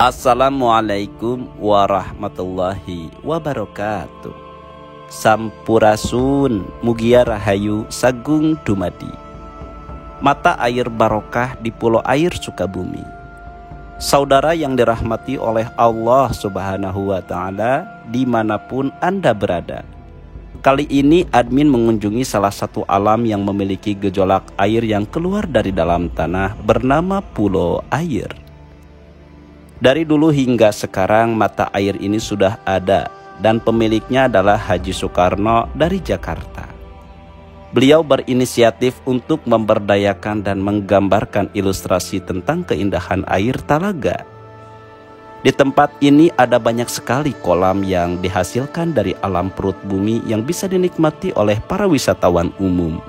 Assalamualaikum warahmatullahi wabarakatuh. Sampurasun mugia rahayu sagung dumadi. Mata air barokah di Pulau Air Sukabumi. Saudara yang dirahmati oleh Allah Subhanahu wa Ta'ala dimanapun Anda berada. Kali ini admin mengunjungi salah satu alam yang memiliki gejolak air yang keluar dari dalam tanah bernama Pulau Air. Dari dulu hingga sekarang mata air ini sudah ada dan pemiliknya adalah Haji Soekarno dari Jakarta. Beliau berinisiatif untuk memberdayakan dan menggambarkan ilustrasi tentang keindahan air Talaga. Di tempat ini ada banyak sekali kolam yang dihasilkan dari alam perut bumi yang bisa dinikmati oleh para wisatawan umum.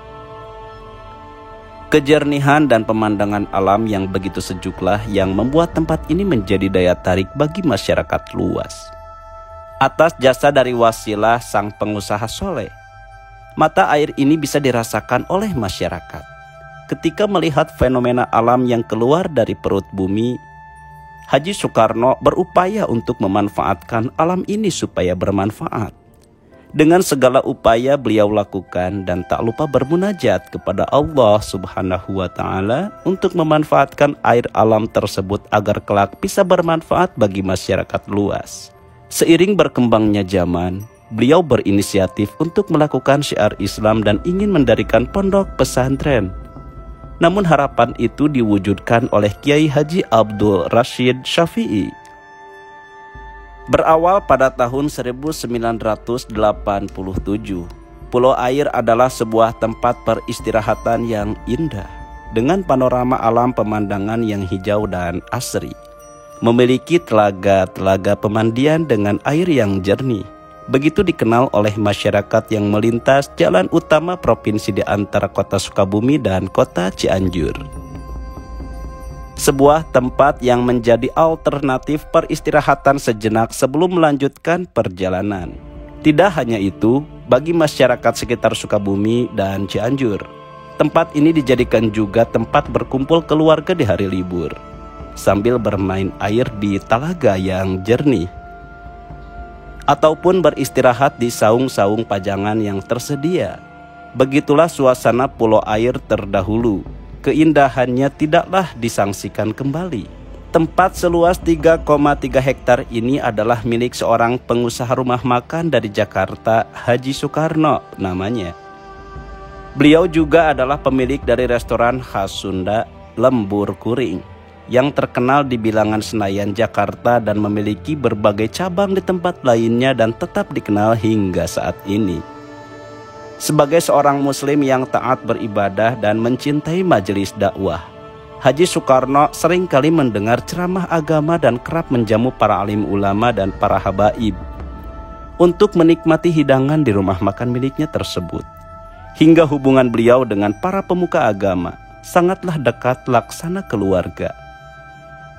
Kejernihan dan pemandangan alam yang begitu sejuklah yang membuat tempat ini menjadi daya tarik bagi masyarakat luas. Atas jasa dari wasilah sang pengusaha soleh, mata air ini bisa dirasakan oleh masyarakat. Ketika melihat fenomena alam yang keluar dari perut bumi, Haji Soekarno berupaya untuk memanfaatkan alam ini supaya bermanfaat. Dengan segala upaya beliau lakukan dan tak lupa bermunajat kepada Allah Subhanahu wa Ta'ala untuk memanfaatkan air alam tersebut agar kelak bisa bermanfaat bagi masyarakat luas. Seiring berkembangnya zaman, beliau berinisiatif untuk melakukan syiar Islam dan ingin mendirikan pondok pesantren. Namun harapan itu diwujudkan oleh Kiai Haji Abdul Rashid Syafi'i. Berawal pada tahun 1987, Pulau Air adalah sebuah tempat peristirahatan yang indah dengan panorama alam pemandangan yang hijau dan asri. Memiliki telaga-telaga pemandian dengan air yang jernih. Begitu dikenal oleh masyarakat yang melintas jalan utama provinsi di antara kota Sukabumi dan kota Cianjur. Sebuah tempat yang menjadi alternatif peristirahatan sejenak sebelum melanjutkan perjalanan. Tidak hanya itu, bagi masyarakat sekitar Sukabumi dan Cianjur, tempat ini dijadikan juga tempat berkumpul keluarga di hari libur, sambil bermain air di talaga yang jernih, ataupun beristirahat di saung-saung pajangan yang tersedia. Begitulah suasana Pulau Air terdahulu. Keindahannya tidaklah disangsikan kembali. Tempat seluas 3,3 hektar ini adalah milik seorang pengusaha rumah makan dari Jakarta, Haji Soekarno namanya. Beliau juga adalah pemilik dari restoran khas Sunda, Lembur Kuring, yang terkenal di bilangan Senayan, Jakarta dan memiliki berbagai cabang di tempat lainnya dan tetap dikenal hingga saat ini. Sebagai seorang muslim yang taat beribadah dan mencintai majelis dakwah, Haji Soekarno seringkali mendengar ceramah agama dan kerap menjamu para alim ulama dan para habaib untuk menikmati hidangan di rumah makan miliknya tersebut. Hingga hubungan beliau dengan para pemuka agama sangatlah dekat laksana keluarga.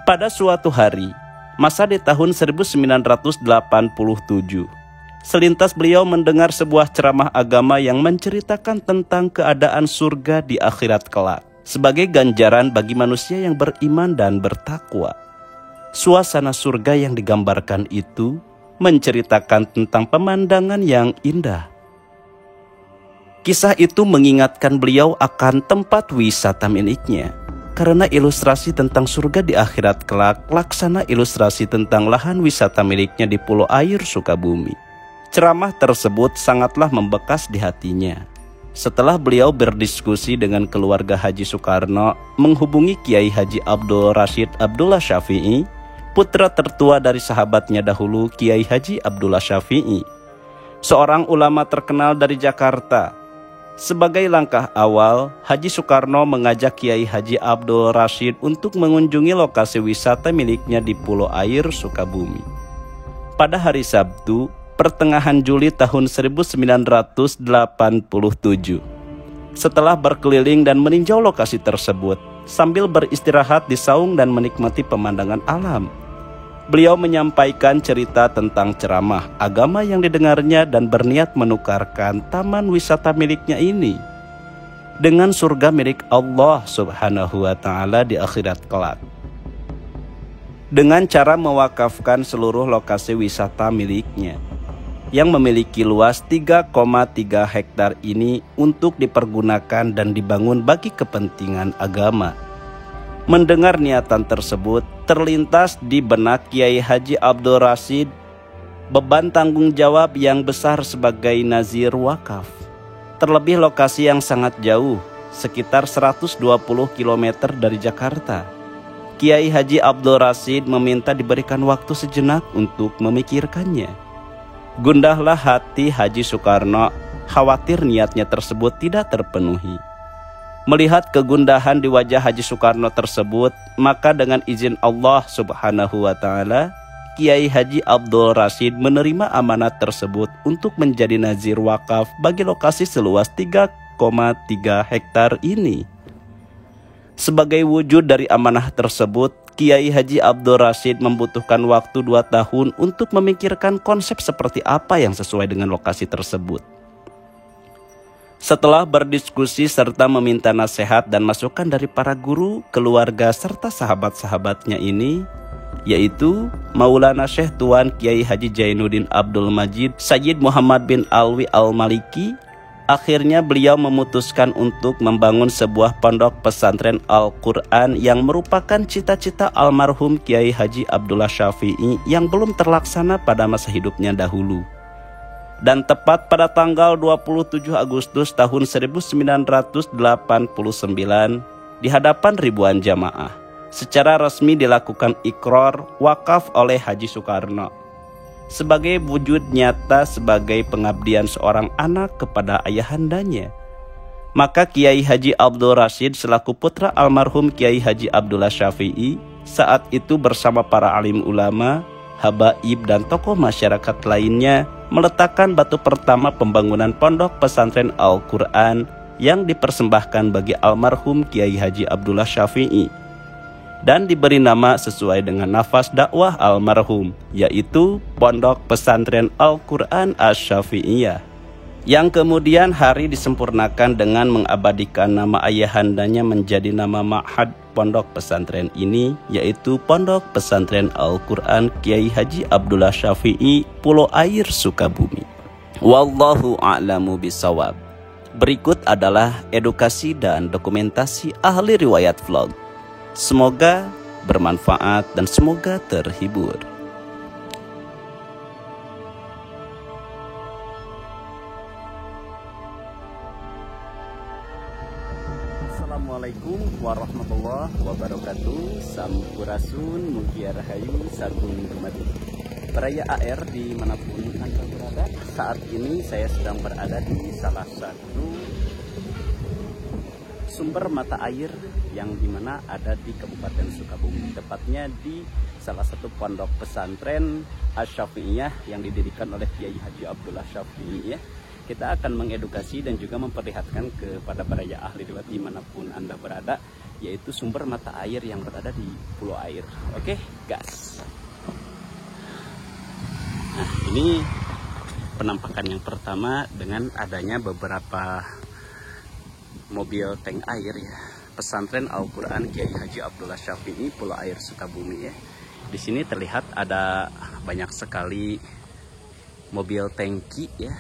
Pada suatu hari, masa di tahun 1987, selintas beliau mendengar sebuah ceramah agama yang menceritakan tentang keadaan surga di akhirat kelak sebagai ganjaran bagi manusia yang beriman dan bertakwa. Suasana surga yang digambarkan itu menceritakan tentang pemandangan yang indah. Kisah itu mengingatkan beliau akan tempat wisata miliknya, karena ilustrasi tentang surga di akhirat kelak laksana ilustrasi tentang lahan wisata miliknya di Pulau Air Sukabumi. Ceramah tersebut sangatlah membekas di hatinya. Setelah beliau berdiskusi dengan keluarga Haji Soekarno, menghubungi Kiai Haji Abdul Rashid Abdullah Syafi'i, putra tertua dari sahabatnya dahulu Kiai Haji Abdullah Syafi'i, seorang ulama terkenal dari Jakarta. Sebagai langkah awal, Haji Soekarno mengajak Kiai Haji Abdul Rashid untuk mengunjungi lokasi wisata miliknya di Pulau Air Sukabumi. Pada hari Sabtu, pertengahan Juli tahun 1987. Setelah berkeliling dan meninjau lokasi tersebut, sambil beristirahat di saung dan menikmati pemandangan alam, beliau menyampaikan cerita tentang ceramah agama yang didengarnya dan berniat menukarkan taman wisata miliknya ini dengan surga milik Allah Subhanahu wa Ta'ala di akhirat kelak. dengan cara mewakafkan seluruh lokasi wisata miliknya yang memiliki luas 3,3 hektar ini untuk dipergunakan dan dibangun bagi kepentingan agama. Mendengar niatan tersebut, terlintas di benak Kiai Haji Abdul Rashid beban tanggung jawab yang besar sebagai nazir wakaf. Terlebih lokasi yang sangat jauh, sekitar 120 km dari Jakarta. Kiai Haji Abdul Rashid meminta diberikan waktu sejenak untuk memikirkannya. Gundahlah hati Haji Soekarno, khawatir niatnya tersebut tidak terpenuhi. Melihat kegundahan di wajah Haji Soekarno tersebut, maka dengan izin Allah Subhanahu wa Ta'ala, Kiai Haji Abdul Rashid menerima amanat tersebut untuk menjadi nazir wakaf bagi lokasi seluas 3,3 hektar ini. Sebagai wujud dari amanah tersebut, Kiai Haji Abdul Rashid membutuhkan waktu 2 tahun untuk memikirkan konsep seperti apa yang sesuai dengan lokasi tersebut. Setelah berdiskusi serta meminta nasihat dan masukan dari para guru, keluarga serta sahabat-sahabatnya ini, yaitu Maulana Syekh Tuan Kiai Haji Jainuddin Abdul Majid Sayyid Muhammad bin Alwi Al-Maliki, akhirnya beliau memutuskan untuk membangun sebuah pondok pesantren Al-Quran yang merupakan cita-cita almarhum Kiai Haji Abdullah Syafi'i yang belum terlaksana pada masa hidupnya dahulu. Dan tepat pada tanggal 27 Agustus tahun 1989, di hadapan ribuan jamaah, secara resmi dilakukan ikrar wakaf oleh Haji Soekarno sebagai wujud nyata sebagai pengabdian seorang anak kepada ayahandanya. Maka Kiai Haji Abdul Rashid selaku putra almarhum Kiai Haji Abdullah Syafi'i saat itu bersama para alim ulama, habaib dan tokoh masyarakat lainnya meletakkan batu pertama pembangunan pondok pesantren Al-Quran yang dipersembahkan bagi almarhum Kiai Haji Abdullah Syafi'i dan diberi nama sesuai dengan nafas dakwah almarhum, yaitu Pondok Pesantren Al-Quran Asy-Syafi'iyah, yang kemudian hari disempurnakan dengan mengabadikan nama ayahandanya menjadi nama ma'had pondok pesantren ini, yaitu Pondok Pesantren Al-Quran Kiai Haji Abdullah Syafi'i, Pulau Air, Sukabumi. Wallahu a'lamu bishawab. Berikut adalah edukasi dan dokumentasi ahli riwayat vlog. Semoga bermanfaat dan semoga terhibur. Assalamualaikum warahmatullahi wabarakatuh. Sampurasun, mugia rahayu, sagung dumadi. Peraya AR dimanapun Anda berada, saat ini saya sedang berada di salah satu sumber mata air yang dimana ada di Kabupaten Sukabumi, tepatnya di salah satu pondok pesantren Asy-Syafi'iyah yang didirikan oleh Kiai Haji Abdullah Syafi'i. Kita akan mengedukasi dan juga memperlihatkan kepada para ahli riwayat dimanapun Anda berada, yaitu sumber mata air yang berada di Pulau Air. Oke, gas. Nah, ini penampakan yang pertama dengan adanya beberapa mobil tank air ya. Pesantren Al-Quran Kiai Haji Abdullah Syafi'i, Pulau Air, Sukabumi ya. Di sini terlihat ada banyak sekali mobil tangki ya,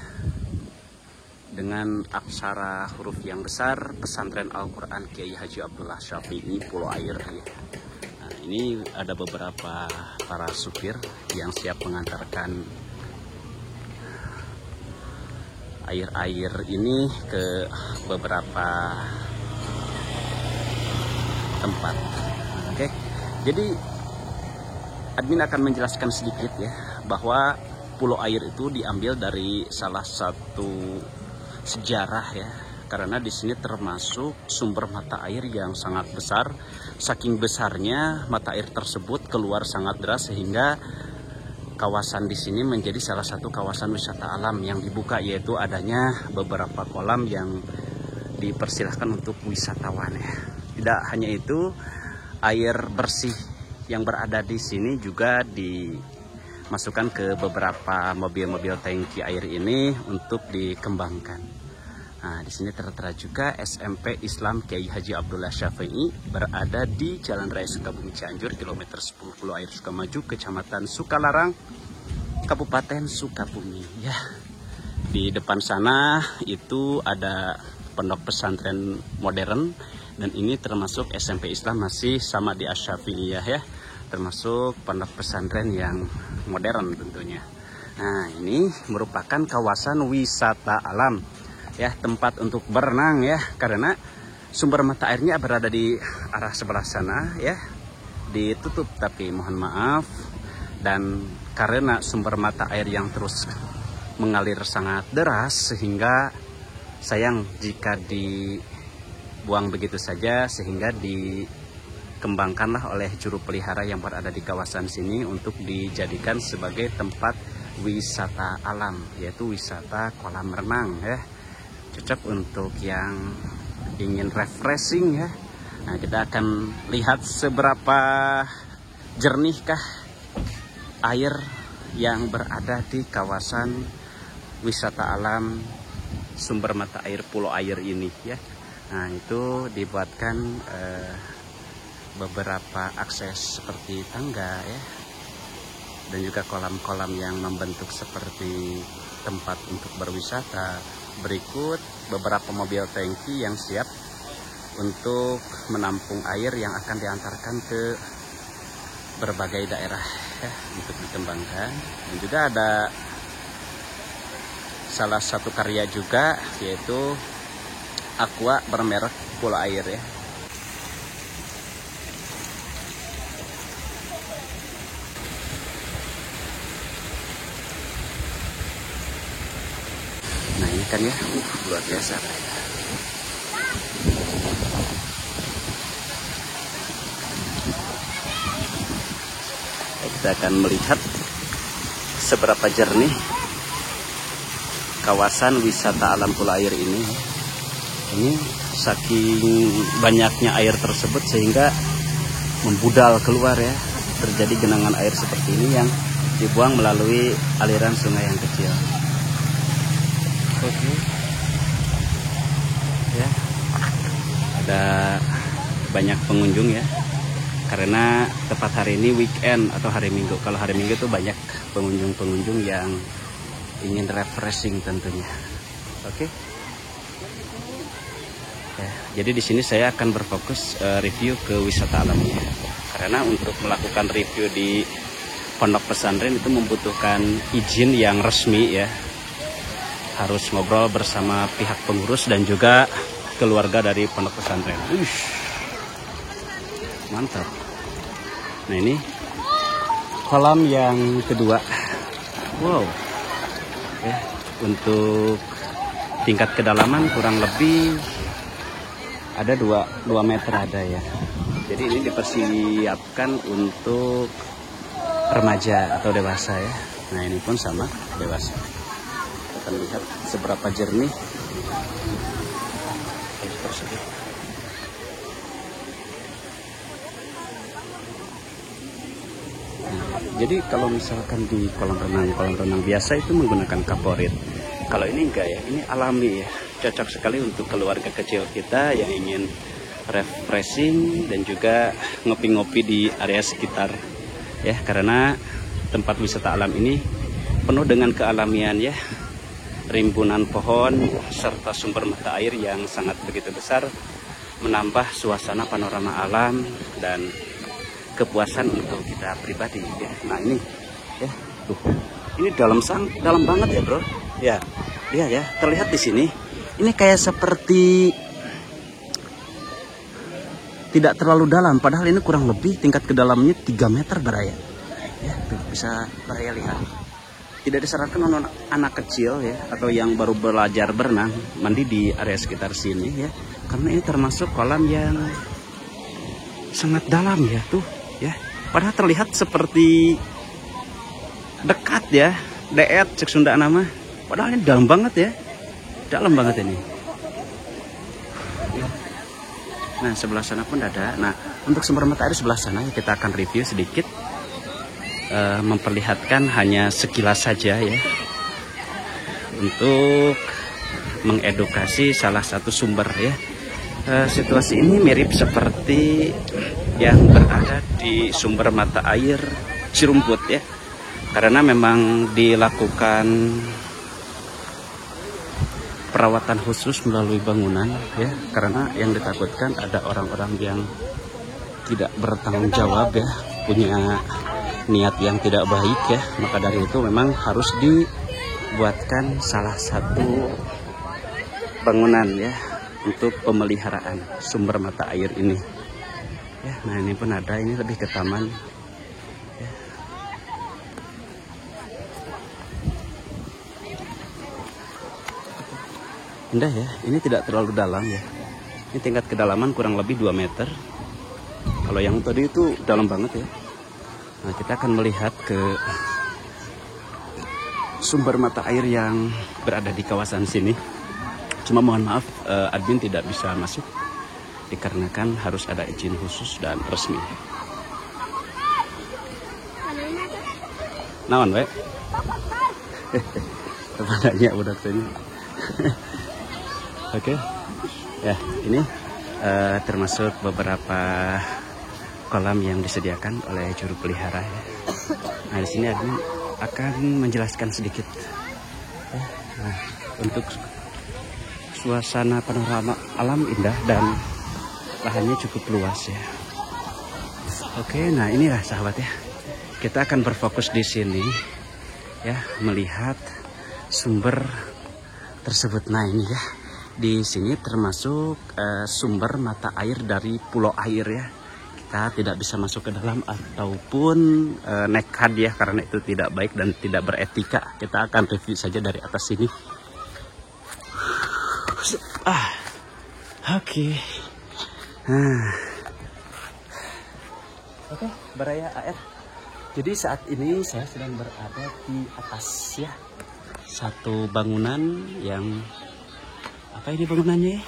dengan aksara huruf yang besar Pesantren Al-Quran Kiai Haji Abdullah Syafi'i, Pulau Air ya. Nah, ini ada beberapa para supir yang siap mengantarkan air-air ini ke beberapa tempat. Oke, jadi admin akan menjelaskan sedikit ya, bahwa Pulau Air itu diambil dari salah satu sejarah ya, karena di sini termasuk sumber mata air yang sangat besar. Saking besarnya mata air tersebut keluar sangat deras sehingga kawasan di sini menjadi salah satu kawasan wisata alam yang dibuka, yaitu adanya beberapa kolam yang dipersilahkan untuk wisatawan ya. Tidak hanya itu, air bersih yang berada di sini juga dimasukkan ke beberapa mobil-mobil tangki air ini untuk dikembangkan. Nah, di sini tertera juga SMP Islam Kiai Haji Abdullah Syafi'i berada di Jalan Raya Sukabumi Cianjur, kilometer 10 Pulau Air Sukamaju, Kecamatan Sukalarang, Kabupaten Sukabumi. Ya, di depan sana itu ada pondok pesantren modern, dan ini termasuk SMP Islam masih sama di Asy-Syafi'iyah ya, termasuk pondok pesantren yang modern tentunya. Nah, ini merupakan kawasan wisata alam ya, tempat untuk berenang ya, karena sumber mata airnya berada di arah sebelah sana ya, ditutup, tapi mohon maaf, dan karena sumber mata air yang terus mengalir sangat deras sehingga sayang jika dibuang begitu saja, sehingga dikembangkanlah oleh juru pelihara yang berada di kawasan sini untuk dijadikan sebagai tempat wisata alam, yaitu wisata kolam renang ya. Cocok untuk yang ingin refreshing ya. Nah, kita akan lihat seberapa jernihkah air yang berada di kawasan wisata alam sumber mata air Pulau Air ini ya. Nah, itu dibuatkan beberapa akses seperti tangga ya, dan juga kolam-kolam yang membentuk seperti tempat untuk berwisata. Berikut beberapa mobil tangki yang siap untuk menampung air yang akan diantarkan ke berbagai daerah ya, untuk dikembangkan. Dan juga ada salah satu karya juga, yaitu aqua bermerek Pulau Air ya. Nah, ini kan ya, luar biasa. Kita akan melihat seberapa jernih kawasan wisata alam Pulau Air ini. Ini saking banyaknya air tersebut sehingga membudal keluar ya. Terjadi genangan air seperti ini yang dibuang melalui aliran sungai yang kecil. Oke. Ya, ada banyak pengunjung ya, karena tepat hari ini weekend atau hari Minggu. Kalau hari Minggu itu banyak pengunjung-pengunjung yang ingin refreshing tentunya. Oke. Ya, jadi di sini saya akan berfokus review ke wisata alamnya, karena untuk melakukan review di pondok pesantren itu membutuhkan izin yang resmi ya. Harus ngobrol bersama pihak pengurus dan juga keluarga dari pondok pesantren. Mantap. Nah, ini kolam yang kedua. Wow. Ya, untuk tingkat kedalaman kurang lebih ada 2 meter ada ya. Jadi ini dipersiapkan untuk remaja atau dewasa ya. Nah, ini pun sama dewasa. Kita lihat seberapa jernih air tersebut. Jadi kalau misalkan di kolam renang biasa itu menggunakan kaporit. Kalau ini enggak ya, ini alami ya. Cocok sekali untuk keluarga kecil kita yang ingin refreshing dan juga ngopi-ngopi di area sekitar ya, karena tempat wisata alam ini penuh dengan kealamian ya. Rimbunan pohon serta sumber mata air yang sangat begitu besar menambah suasana panorama alam dan kepuasan untuk kita pribadi ya. Nah, ini ya, tuh. Ini dalam banget ya, Bro. Ya. Iya ya, terlihat di sini. Ini kayak seperti tidak terlalu dalam, padahal ini kurang lebih tingkat kedalamnya 3 meter beraya. Ya, tuh bisa beraya lihat. Tidak disarankan anak kecil ya, atau yang baru belajar berenang mandi di area sekitar sini ya, karena ini termasuk kolam yang sangat dalam ya tuh ya. Padahal terlihat seperti dekat ya, deet cek Sunda nama. Padahal ini dalam banget ya, dalam banget ini. Nah, sebelah sana pun ada. Nah, untuk sumber mata air sebelah sana kita akan review sedikit. Memperlihatkan hanya sekilas saja ya. Untuk mengedukasi salah satu sumber ya. Situasi ini mirip seperti yang berada di sumber mata air Cirumput ya, karena memang dilakukan perawatan khusus melalui bangunan ya, karena yang ditakutkan ada orang-orang yang tidak bertanggung jawab ya, punya niat yang tidak baik ya. Maka dari itu memang harus dibuatkan salah satu bangunan ya untuk pemeliharaan sumber mata air ini ya. Nah ini pun ada, ini lebih ke taman ya. Indah ya, ini tidak terlalu dalam ya, ini tingkat kedalaman kurang lebih 2 meter. Kalau yang tadi itu dalam banget ya. Nah, kita akan melihat ke sumber mata air yang berada di kawasan sini. Cuma mohon maaf, admin tidak bisa masuk dikarenakan harus ada izin khusus dan resmi. Naon we? Kepadanya budak ini. Oke. Ya, ini termasuk beberapa kolam yang disediakan oleh juru pelihara ya. Nah di sini admin akan menjelaskan sedikit ya. Nah, untuk suasana panorama alam indah dan lahannya cukup luas ya. Oke, nah inilah sahabat ya, kita akan berfokus di sini ya, melihat sumber tersebut. Nah ini ya, di sini termasuk sumber mata air dari pulau air ya. Kita tidak bisa masuk ke dalam ataupun nekat ya, karena itu tidak baik dan tidak beretika. Kita akan review saja dari atas sini. Oke. Oke, Baraya AR. Jadi saat ini saya sedang berada di atas ya, satu bangunan yang apa ini bangunannya ya?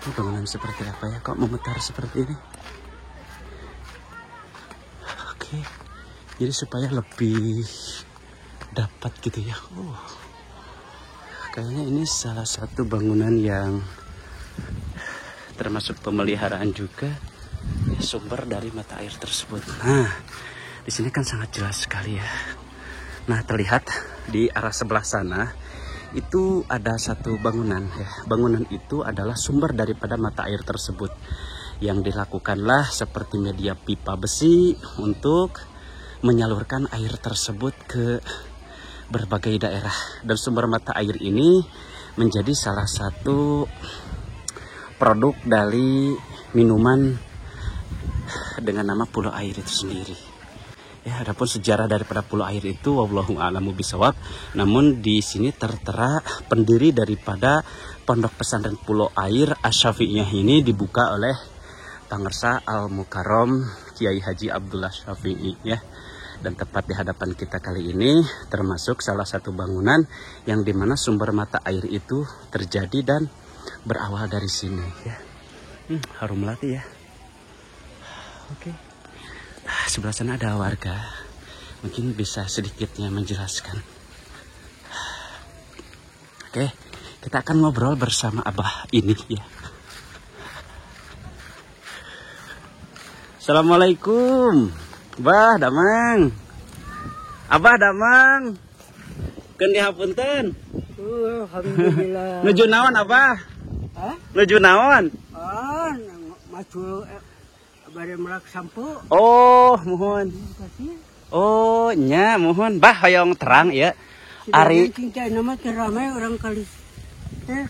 Ini bangunan seperti apa ya, kok memutar seperti ini? Oke, jadi supaya lebih dapat gitu ya. Kayaknya ini salah satu bangunan yang termasuk pemeliharaan juga sumber dari mata air tersebut. Nah, di sini kan sangat jelas sekali ya. Nah, terlihat di arah sebelah sana itu ada satu bangunan ya. Bangunan itu adalah sumber daripada mata air tersebut, yang dilakukanlah seperti media pipa besi untuk menyalurkan air tersebut ke berbagai daerah. Dan sumber mata air ini menjadi salah satu produk dari minuman dengan nama Pulau Air itu sendiri. Ya, adapun sejarah daripada Pulau Air itu wallahu a'lamu bishawab. Namun di sini tertera pendiri daripada Pondok Pesantren Pulau Air Asy-Syafi'iyah ini dibuka oleh Pangersa Al-Mukarram Kiai Haji Abdullah Syafi'i ya. Dan tepat di hadapan kita kali ini termasuk salah satu bangunan yang dimana sumber mata air itu terjadi dan berawal dari sini ya. Harum melati ya. Oke. Sebelah sana ada warga, mungkin bisa sedikitnya menjelaskan. Oke, kita akan ngobrol bersama Abah ini ya. Assalamualaikum, Abah Damang. Abah Damang, keun dihapunten. Alhamdulillah. Nuju naon Abah? Hah? Nuju naon? Maju bare melak sampo. Oh, mohon. Oh, nya mohon. Bah hoyong terang ya. Ari Cinta nama ramai orang kali.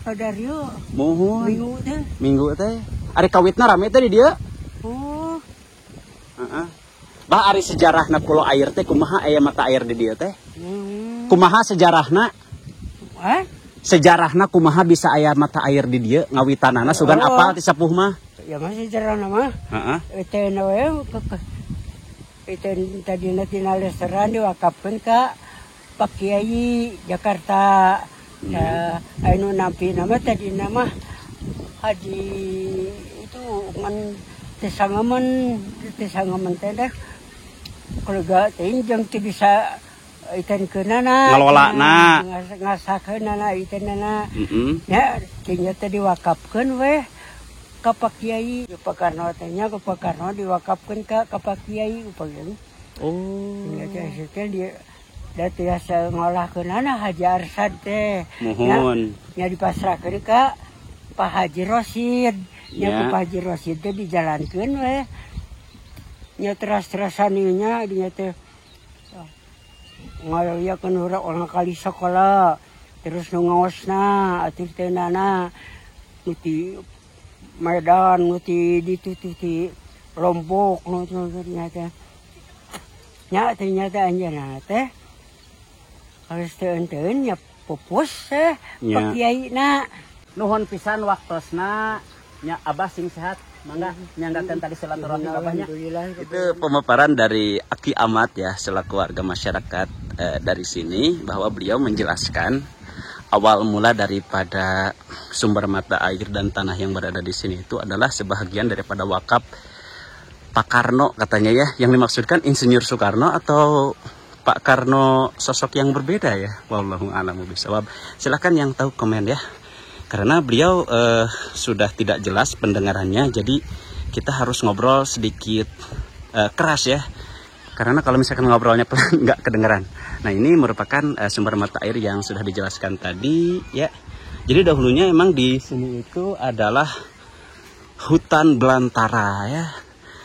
Kadario. mohon. Minggu teh. Minggu teh. Ari kawitna rame teh di dieu. Oh. Bah ari sejarahna Pulau Air teh kumaha aya mata air di dieu teh? Kumaha sejarahna? Sejarahna kumaha bisa aya mata air di dieu ngawitanana sugan apal ti sepuh mah? Ya masih sejarah nama. Itu nawe itu tadi nanti naleseran diwakafkan ke Pak Kiai Jakarta. Anu nampi nama tadi nama Haji itu kan tesangaman teh kalau gak ting jam bisa itenkeunana ngelolana ngasakeunana itenana nya tinggal teh diwakafkeun we ka Pak Kiai Pak Karno teh nya ka Pak Karno diwakafkeun ka Pak Kiai upami nya teh dia da tiasa ngolahkeunana Haji Arsad teh nya dipasrahkeun ka Pak Haji Rosid nya Pak Haji Rosid teh dijalankeun we nya teras-terasan nya dinya teh ngayakeun urang kali sekolah terus nu ngaosna atuh teh nana nu ti Medan nu ti ditu ti Lombok nu nya teh nya ternyata anjeunna teh harus teu enteun nya pupus Pak Kiai na nuhun pisan waktosna nya Abah sing sehat mangga nyanggakeun tadi silaturahmi Babahnya. Itu pemaparan dari Aki Ahmad ya selaku warga masyarakat dari sini bahwa beliau menjelaskan awal mula daripada sumber mata air dan tanah yang berada di sini itu adalah sebahagian daripada wakaf Pak Karno katanya ya, yang dimaksudkan Insinyur Soekarno atau Pak Karno sosok yang berbeda ya. Wallahu a'lam bishawab. Silakan yang tahu komen ya. Karena beliau sudah tidak jelas pendengarannya, jadi kita harus ngobrol sedikit keras ya. Karena kalau misalkan ngobrolnya pelan nggak kedengeran. Nah ini merupakan sumber mata air yang sudah dijelaskan tadi ya. Jadi dahulunya emang di sini itu adalah hutan belantara ya.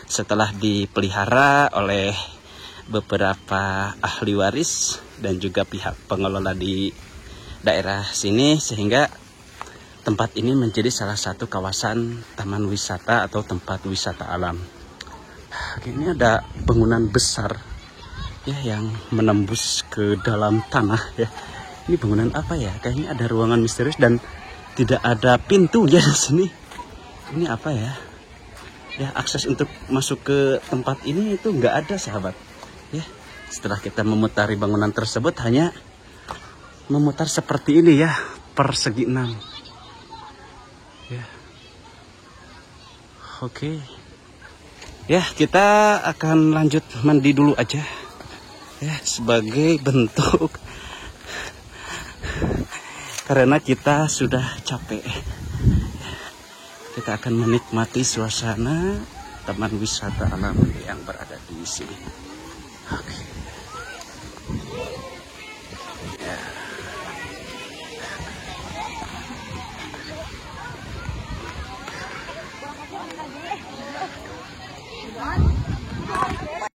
Setelah dipelihara oleh beberapa ahli waris dan juga pihak pengelola di daerah sini sehingga tempat ini menjadi salah satu kawasan taman wisata atau tempat wisata alam. Ini ada bangunan besar ya yang menembus ke dalam tanah ya. Ini bangunan apa ya? Kayaknya ada ruangan misterius dan tidak ada pintu ya di sini. Ini apa ya? Ya akses untuk masuk ke tempat ini itu nggak ada sahabat. Ya setelah kita memutari bangunan tersebut hanya memutar seperti ini ya persegi 6. Ya. Oke. Ya, kita akan lanjut mandi dulu aja. Ya, sebagai bentuk karena kita sudah capek. Kita akan menikmati suasana taman wisata alam yang berada di sini.